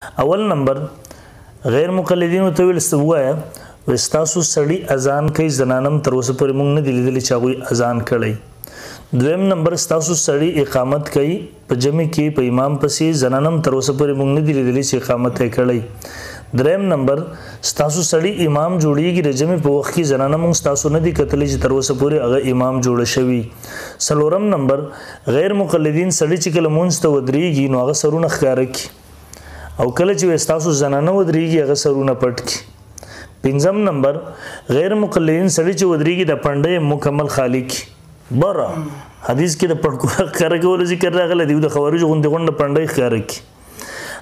اول نمبر غیر مقلدینو ته ویل استوایا وستاسو سړی اذان کوي زنانم تر اوسه پورې موږ نه دی لیدلی چې هغوی اذان کړی. دویم نمبر ستاسو سړی اقامت کوي په جمع کې په امام پسې زنانم تر اوسه پورې موږ نه دی لیدلی چې اقامت یې کړی. دریم نمبر ستاسو سړی امام جوړیږي د جمع په وخت کې زنانه موږ ستاسو نه دی کتلی چې تر اوسه پورې هغه امام جوړه شوي. څلورم نمبر غیر مقلدین سړی چې کله مونځ ته ودرېږي نو هغه سرونه ښکاره کړي او کله چې ستاسو زنانه ودرېږي هغه سرونه پټ کړي. پنځم نمبر غیر مقلدین سړی چې ودرېږي د پنډۍ مکمل خالی کړي. بره حدیث کې د پټکوره ښکاره کولو ذکر راغلی دی د خوارجو غوندې غونډه پنډۍ ښکاره کړي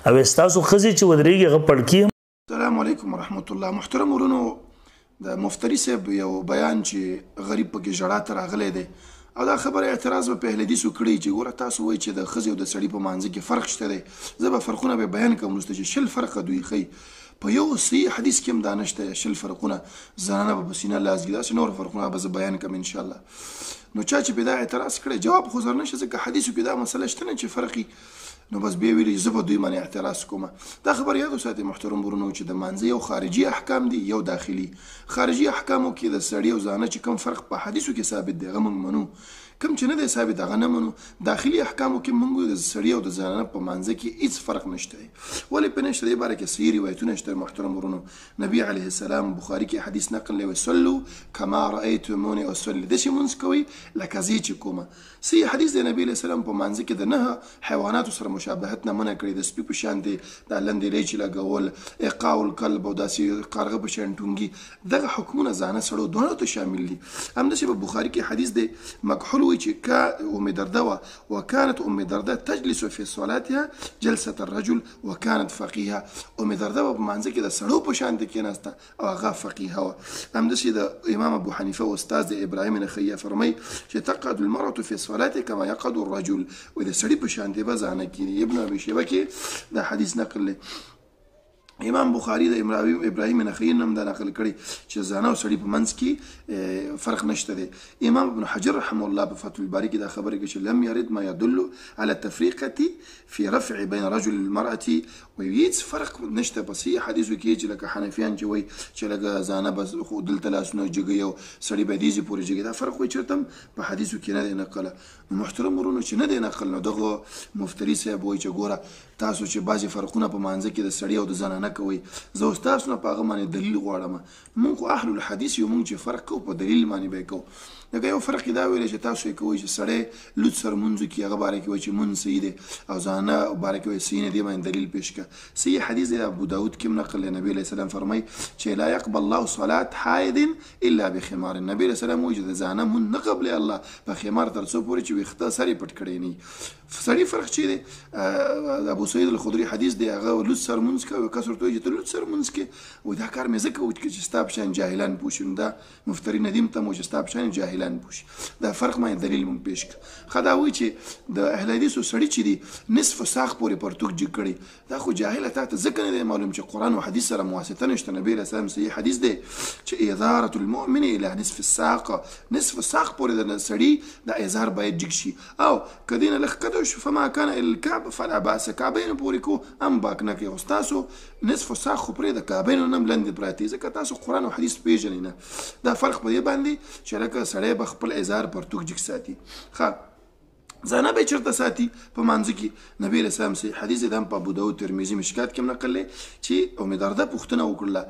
او ستاسو ښځې چې ودرېږي هغه پټ کړي. السلام علیکم ورحمت الله. محترم ورونو، د مفتري صاحب یو بیان چې غریب پکې ژړا ته راغلی دی او دا خبره اعتراض به په اهل حدیثو کړی چې ګوره تاسو وایئ چې د ښځې او د سړي په مانځه کې فرق شته دی. زه به فرقونه به بیان کوم وروسته چې 20 فرقه دوی ښیي. په یو صحیح حدیث کې هم دا نشته 20 فرقونه زنانه به په سینه لاس ږدي. داسې نور فرقونه به زه بیان کوم انشاءالله. نو چا چې په دا اعتراض کړی جواب خو زر نشته ځکه حدیثو کې دا مسله شته نه چې فرقي نو بس بیا ویلي زه به دوی باندې اعتراض کوم. دا خبر یاد وساتئ محترم ورونو چې د مانځه یو خارجي احکام دي یو داخلي. خارجي احکامو کې د سړي او زانه چې کوم فرق په حدیثو کې ثابت دی هغه موږ منو، کوم چې نه دی ثابت هغه نه منو. داخلي احکامو کې موږ د سړي او د زنانه په مانځه کې هیڅ فرق نشته دی. ولې په نشته دی باره کې صحیح روایتونه شته محترم ورونو. نبي علیه السلام بخاري کې حدیث نقل دی وصلوا کما رأیتمونی اصلي، داسې مونځ کوئ لکه زه چې کومه. صحیح حدیث دی نبي علیه السلام په مانځه کې د نه حیواناتو سره مشابهت نه منع کړی، د سپي په شان دی دا لندې لیچې لګول اقاع الکلب او داسې قارغه په شان ټونګي دغه حکمونه زانه سړو دواړو ته شامل دي. همداسې په بخاري کې حدیث دی مکحول وایي چې ام درده وكانت ام درده تجلس في صلاتها جلسة الرجل وكانت فقيها. ام درده په مانځه کې د سړو په شان دی کېناسته او هغه فقیهه وه. همداسې د امام ابو حنیفه استاذ د ابراهیم نخعي فرمایي چې تقعد المرأة في صلاتها كما يقعد الرجل، و د سړي په شان دی به زانه کېږي. ابن ابي شیبه کې دا حدیث نقل دی. امام بخاري د ابراهیم نخعي هم دا نقل کړی چې زانه او سړي په منځ کې فرق نشته دی. امام ابن حجر رحمه الله په فتح الباري کې دا خبره کوي چې لم يرد ما يدل على التفرقه في رفع بين رجل المرأة، وهیڅ فرق نشته په صحیح حدیثو کې چې لکه حنفیان چې وایي چې لکه زانه بس خو دلته لاسونه جګوي او سړي به دیزې پورې جګوي، دا فرق وایي چېرته هم په حدیثو کې نه دی نقله. نو محترم ورونو چې نه دی نقل نو دغه مفتري صاحب وایي چې ګوره تاسو چې بعضې فرقونه په مانځه کې د سړي او د زنانه کوئ زه اوس تاسو نه په هغه باندې دلیل غواړم. موږ خو اهل الحدیث یو، موږ چې فرق کوو په دلیل باندې به یې کوو. لکه یو فرق یې دا ویلی چې تاسو یې کوئ چې سړی لوڅ سر مونځو کې هغه باره کې وایي چې مونځ صحیح دی او زانه باره کې وایي صحیح نه دی، باندې دلیل پیش کړه. صحیح حدیث دی ابو داود کې هم نقل دی نبي علیه السلام فرمایي چې لا يقبل الله صلاة حائض الا بخمار. نبي علیه السلام وایي چې د زانه مونځ نه قبلې الله په خمار تر څو پورې چې ویښته سر یې پټ کړی نه وي. سړي فرق چې دی ابو سعید الخدري حدیث دی هغه لوڅ سر مونځ کوي، کس ورته وایي چې ته لوڅ سر مونځ کې وایي دا کار مې ځکه وکړي چې ستا په شان جاهلان پوه شي. نو دا مفتري ندیم ته مو چې ستا په شان جاهلان پوه شي. دا فرق باندې دلیل مونږ پیش کړه. ښه دا وایي چې د اهل حدیثو سړي چې دی نصف ساق پورې پرتوګ جګ کړی دا خو جاهله تا ته ځکه نه دی معلوم چې قرآن او حدیث سره مواسطه نشته. نبي علیه السلام صحیح حدیث دی چې ادارة المؤمن الى نصف الساق، نصف ساق پورې د سړي د ازار باید جګ شي او که دې نه لږ کډه شو فما کان الی الکعب فلا باس، کعبین پورې کو هم باک نه کوي. خو ستاسو نصف ساق خو پرې د کعبینو نه هم لندې پراتې ځکه تاسو قرآن او حدیث پیژنئ نه. دا فرق په دې باندې چې لکه سړی به خپل ازار پرتوګ جګ ساتي. ښه زانه به چېرته ساتي په مانځه کې. نبي علیه السلام صحیح حدیث دی هم په ابو داود ترمذي مشکات کې هم نقل دی چې ام درده پوښتنه وکړله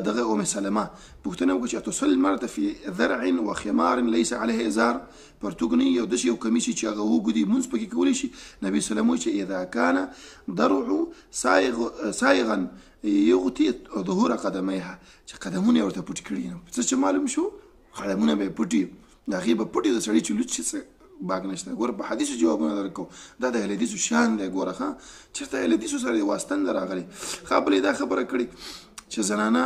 دغه ام سلمه پوښتنه وکړه چې اتصلي المرأة في ذرع وخمار ليس عليه ازار، پرتوګ نه یو داسې یو کمیس چې هغه وګدي مونځ پکې کولی شي. نبي سلام وایي چې اذا كان درع سایغا یغطي ظهور قدمیها، چې قدمونه یې ورته پټ کړي نو څه چې معلوم شو قدمونه به یې پټي د هغې به پټي د سړي چې لوڅ شي باک نشته. ګوره په حدیثو جوابونه درکو دا د اهل حدیثو شان دی. ګوره ښه چېرته اهل حدیثو سره د واستن د راغلی. ښه بلې دا خبره کړې چې زنانه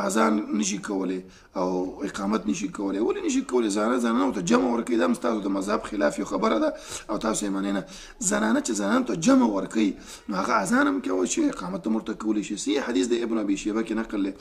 اذان نشي کولی او اقامت نشي کولی. ولې نشي کولی؟ زنانه ته جمع ورکوي. دا هم ستاسو د مذهب خلاف یو خبره ده او تاسو یې منئ نه. زنانه چې زنانو ته جمع ورکوي نو هغه اذان هم کولی شي اقامت هم ورته کولی شي. صحیح حدیث د ابن ابي شیبه کې نقل دی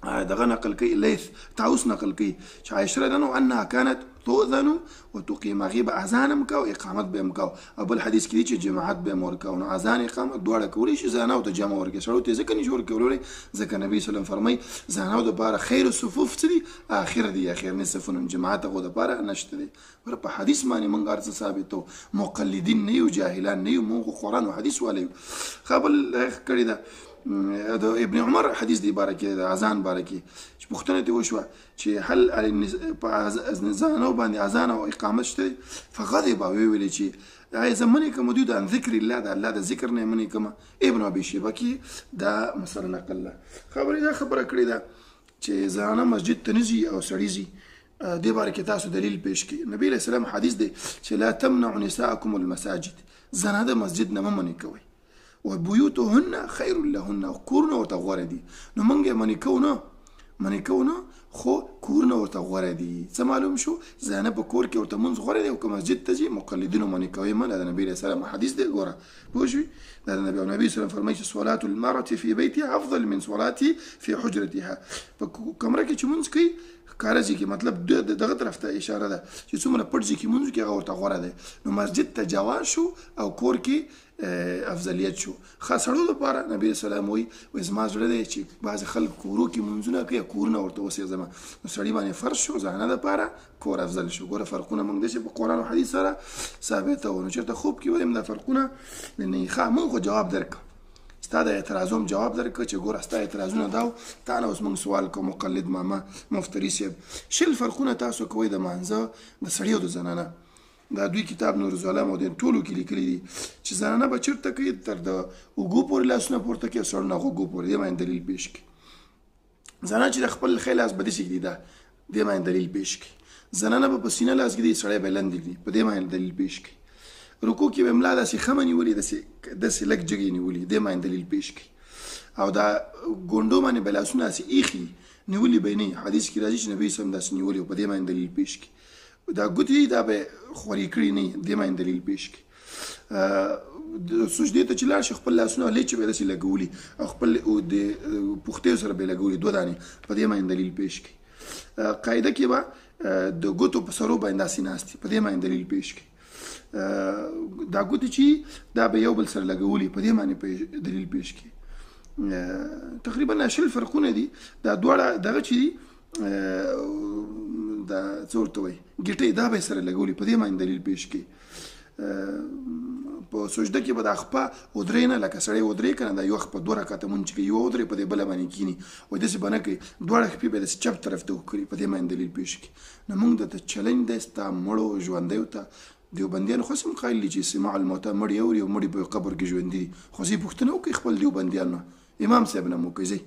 دغه نقل کوي لیث طاووس نقل کوي چې عائشه رضی الله عنها كانت تؤذن وتقیم هغې به اذان هم کوه اقامت به هم کوه او بل حدیث کې دی چې جماعت به هم ورکوه نو اذان اقامت دواړه کولی شي زنانو ته جمع ورکړي سړو ته ځکه نشي ورکولی ځکه نبي صلی الله فرمایي زنانو دپاره خیر صفوف څه دي آخر دي اخرني صفونه جماعت هغو دپاره نشته دی ور په حدیث باندې موږ هر څه ثابتو مقلدین نه یو جاهلان نه یو موږ قرآن و حدیث والا یو ښه بل کړې ده د ابن عمر حدیث دی باره کې د اذان باره کې چې پوښتنه ترې وشوه چې هل په زنانو باندې اذان او اقامت شته فغضب ویې ویلې چې آیا زه منې کوم دوی د عن ذکر الله د الله د ذکر نه منې کوم ابن ابي شیبه کې دا مسله نقل ده دا خبره کړې ده چې زنانه مسجد ته نه ځي او سړي ځي دې باره کې تاسو دلیل پیش کړي نبي علیه السلام حدیث دی چې لا تمنعوا نساءکم المساجد زنانه د مسجد نه مه منې کوئ وبيوتهن خير لهن کورونه ورته غوره دي نو موږ یې منې کوو نه خو کورونه ورته غوره دي څه معلوم شو زنه په کور کې ورته منځ غوره دی او که مسجد ته ځي مقلدینو منې کوي ما د نبي علیه السلام حدیث دی ګوره پوه شوې دا د نبي صلی الله علیه وسلم فرمایي چې صلاة المرأة في بيتها افضل من صلاتها في حجرتها په کمره کې چې منځ کوي ښکاره ځي کې مطلب دغه طرف ته اشاره ده چې څومره پټ ځي کې منځ کې هغه ورته غوره دی نو مسجد ته جواز شو او کور کې افضلیت شو خاص سړو لپاره نبی صلی الله علیه وسلم وایي زما زړه دی چې بعضې خلک کورو کې منځونه کوي کورونه ورته وسېږدمه نو سړي باندې فرض شو زنانه دپاره کور افضل شو ګوره فرقونه موږ داسې په قرآن او حدیث سره ثابته وو نو چېرته خوب کې وایم دا فرقونه نه ښه موږ خو جواب درکړه ستا د اعتراضوم جواب درکړه چې ګوره ستا اعتراضونه دا تا نه اوس موږ سوال کوو مقلد ماما مفتري صاحب شل فرقونه تاسو کوئ د مانځه د سړي او د زنانه دا دوی کتاب نور الظلام او د ټولو کې لیکلي دي چې زنانه به چېرته کوي تر د اوږو پورې لاسونه پورته کوي سړونه غوږو پورې دې باندې دلیل پیش کړي زنانه چې د خپل ښی لاس به داسې ږدي دا دې باندې دلیل پیش کړي زنانه به په سینه لاس ږدي سړی به لنډ ږدي په دې باندې دلیل پیش کړي رکوع کې به ملا داسې خمه نیولي داسې لږ جګې نیولي دې باندې دلیل پیش کړي او دا ګونډو باندې به لاسونه داسې ایښي نیولي به نه حدیث کې راځي چې نبي صلی الله علیه وسلم داسې نیولي او په دې باندې دلیل پیش کړي دا ګوتې دا به خورې کړي نه دې باندې دلیل پیش کړي سجدې ته چې لاړ شي خپل لاسونه هلې چې به داسې لګولي او خپل د پوښتیو سره به یې لګولي دوه دانې په دې باندې دلیل پیش کړي قاعده کې به د ګوتو په سرو باندې داسې ناست په دې باندې دلیل پیش کړي دا ګوتې چې دا به یو بل سره لګولي په دې باندې دلیل پیش کړي تقریبا شل فرقونه دي دا دواړه دغه چې دي دا څه ورته وایي ګیټۍ دا به یې سره لګولي په دې باندې دلیل پیش کړي په سجده کې به دا خپه ودرې نه لکه سړی ودرې که نه دا یو خپه دوه رکعته مونځ چې کوي یوه ودرې په دې بله باندې کښېني وایي داسې به نه کوي دواړه خپې به یې داسې چپ طرف ته وکړي په دې باندې دلیل پیش کړي نو موږ درته چلنج دی ستا مړو ژوندیو ته دیوبندیانو خو هم قایل دي چې سماع الموتى مړي اوري او مړي په قبر کې ژوندي دي خو زه یې پوښتنه وکړئ خپل دیوبندیانو امام صاحب نه مو کوي